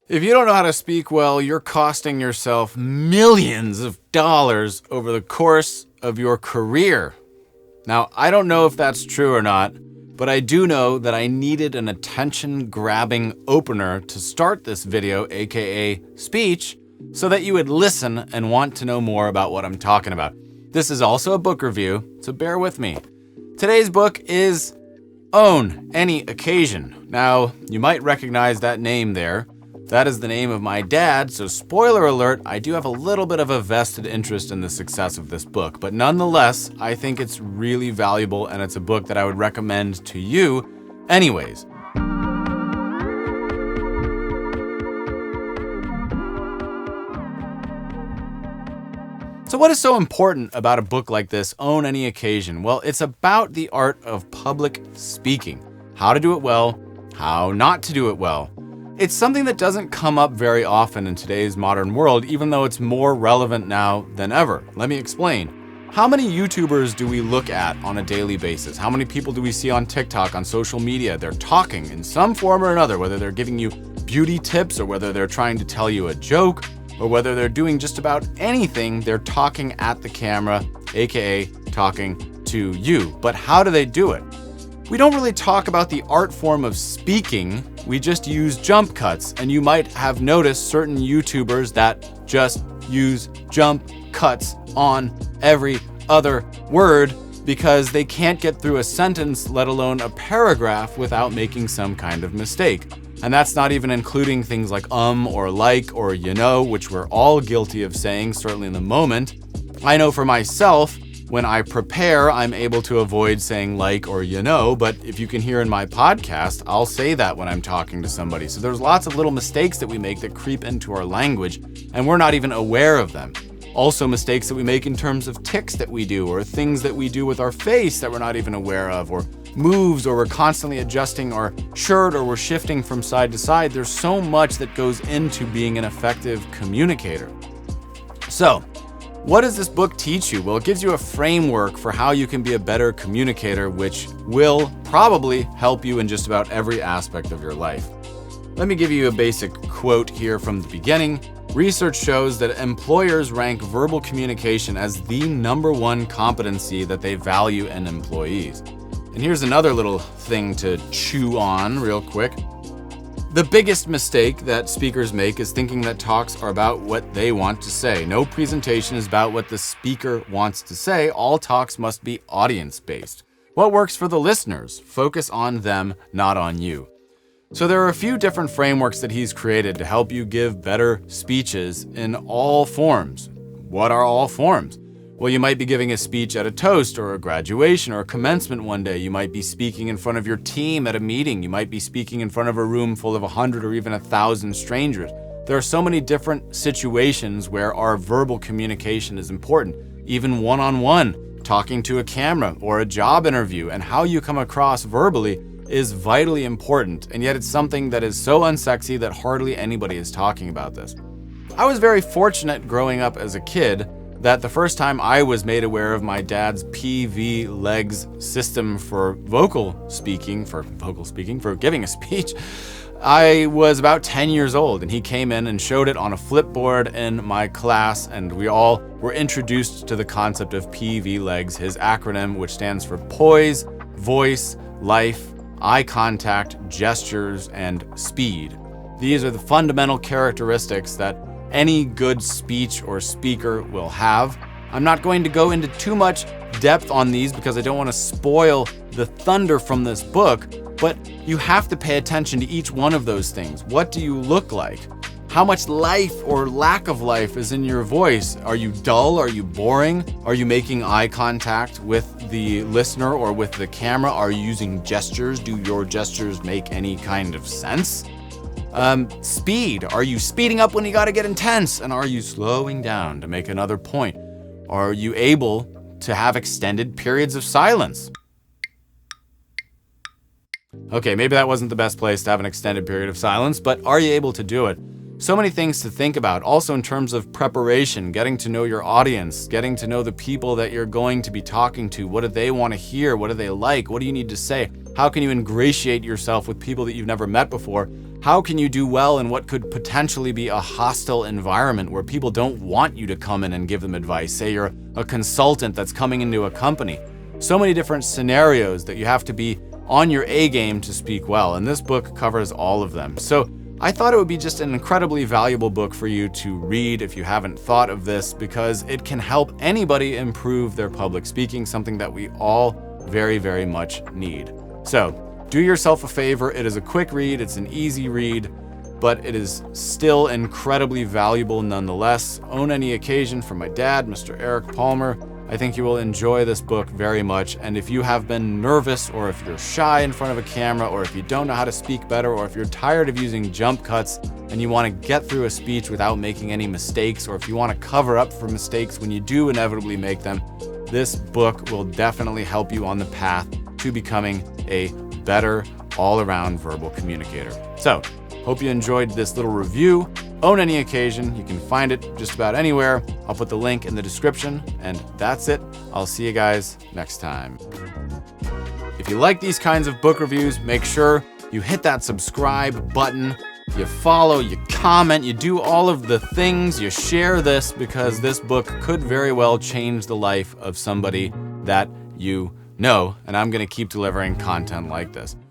If you don't know how to speak well, you're costing yourself millions of dollars over the course of your career. Now, I don't know if that's true or not, but I do know that I needed an attention-grabbing opener to start this video, aka speech, so that you would listen and want to know more about what I'm talking about. This is also a book review, so bear with me. Today's book is Own Any Occasion. Now, you might recognize that name there. That is the name of my dad, so spoiler alert, I do have a little bit of a vested interest in the success of this book, but nonetheless, I think it's really valuable and it's a book that I would recommend to you anyways. So what is so important about a book like this, Own Any Occasion? Well, it's about the art of public speaking. How to do it well, how not to do it well. It's something that doesn't come up very often in today's modern world, even though it's more relevant now than ever. Let me explain. How many YouTubers do we look at on a daily basis? How many people do we see on TikTok, on social media? They're talking in some form or another, whether they're giving you beauty tips or whether they're trying to tell you a joke or whether they're doing just about anything, they're talking at the camera, aka talking to you. But how do they do it? We don't really talk about the art form of speaking, we just use jump cuts, and you might have noticed certain YouTubers that just use jump cuts on every other word because they can't get through a sentence, let alone a paragraph, without making some kind of mistake. And that's not even including things like or like or you know, which we're all guilty of saying, certainly in the moment. I know for myself, when I prepare, I'm able to avoid saying like or you know, but if you can hear in my podcast, I'll say that when I'm talking to somebody. So there's lots of little mistakes that we make that creep into our language, and we're not even aware of them. Also mistakes that we make in terms of tics that we do, or things that we do with our face that we're not even aware of, or moves, or we're constantly adjusting our shirt, or we're shifting from side to side. There's so much that goes into being an effective communicator. So, what does this book teach you? Well, it gives you a framework for how you can be a better communicator, which will probably help you in just about every aspect of your life. Let me give you a basic quote here from the beginning. Research shows that employers rank verbal communication as the #1 competency that they value in employees. And here's another little thing to chew on real quick. The biggest mistake that speakers make is thinking that talks are about what they want to say. No presentation is about what the speaker wants to say. All talks must be audience-based. What works for the listeners? Focus on them, not on you. So there are a few different frameworks that he's created to help you give better speeches in all forms. What are all forms? Well, you might be giving a speech at a toast or a graduation or a commencement one day. You might be speaking in front of your team at a meeting. You might be speaking in front of a room full of 100 or even 1,000 strangers. There are so many different situations where our verbal communication is important, even one-on-one, talking to a camera or a job interview, and how you come across verbally is vitally important, and yet it's something that is so unsexy that hardly anybody is talking about this. I was very fortunate growing up as a kid that the first time I was made aware of my dad's PVLEGS system for giving a speech, I was about 10 years old, and he came in and showed it on a flipboard in my class, and we all were introduced to the concept of PVLEGS, his acronym, which stands for poise, voice, life, eye contact, gestures, and speed. These are the fundamental characteristics that any good speech or speaker will have. I'm not going to go into too much depth on these because I don't want to spoil the thunder from this book, but you have to pay attention to each one of those things. What do you look like? How much life or lack of life is in your voice? Are you dull? Are you boring? Are you making eye contact with the listener or with the camera? Are you using gestures? Do your gestures make any kind of sense? Speed. Are you speeding up when you gotta get intense? And are you slowing down to make another point? Are you able to have extended periods of silence? Okay, maybe that wasn't the best place to have an extended period of silence, but are you able to do it? So many things to think about. Also in terms of preparation, getting to know your audience, getting to know the people that you're going to be talking to. What do they want to hear? What do they like? What do you need to say? How can you ingratiate yourself with people that you've never met before? How can you do well in what could potentially be a hostile environment where people don't want you to come in and give them advice? Say you're a consultant that's coming into a company. So many different scenarios that you have to be on your A game to speak well, and this book covers all of them. So I thought it would be just an incredibly valuable book for you to read if you haven't thought of this, because it can help anybody improve their public speaking, something that we all very, very much need. So do yourself a favor. It is a quick read, it's an easy read, but it is still incredibly valuable nonetheless. Own Any Occasion from my dad, Mr. Erik Palmer. I think you will enjoy this book very much, and if you have been nervous, or if you're shy in front of a camera, or if you don't know how to speak better, or if you're tired of using jump cuts and you want to get through a speech without making any mistakes, or if you want to cover up for mistakes when you do inevitably make them, this book will definitely help you on the path to becoming a better all-around verbal communicator. So, hope you enjoyed this little review. Own Any Occasion. You can find it just about anywhere. I'll put the link in the description, and that's it. I'll see you guys next time. If you like these kinds of book reviews, make sure you hit that subscribe button, you follow, you comment, you do all of the things, you share this, because this book could very well change the life of somebody that you know, and I'm going to keep delivering content like this.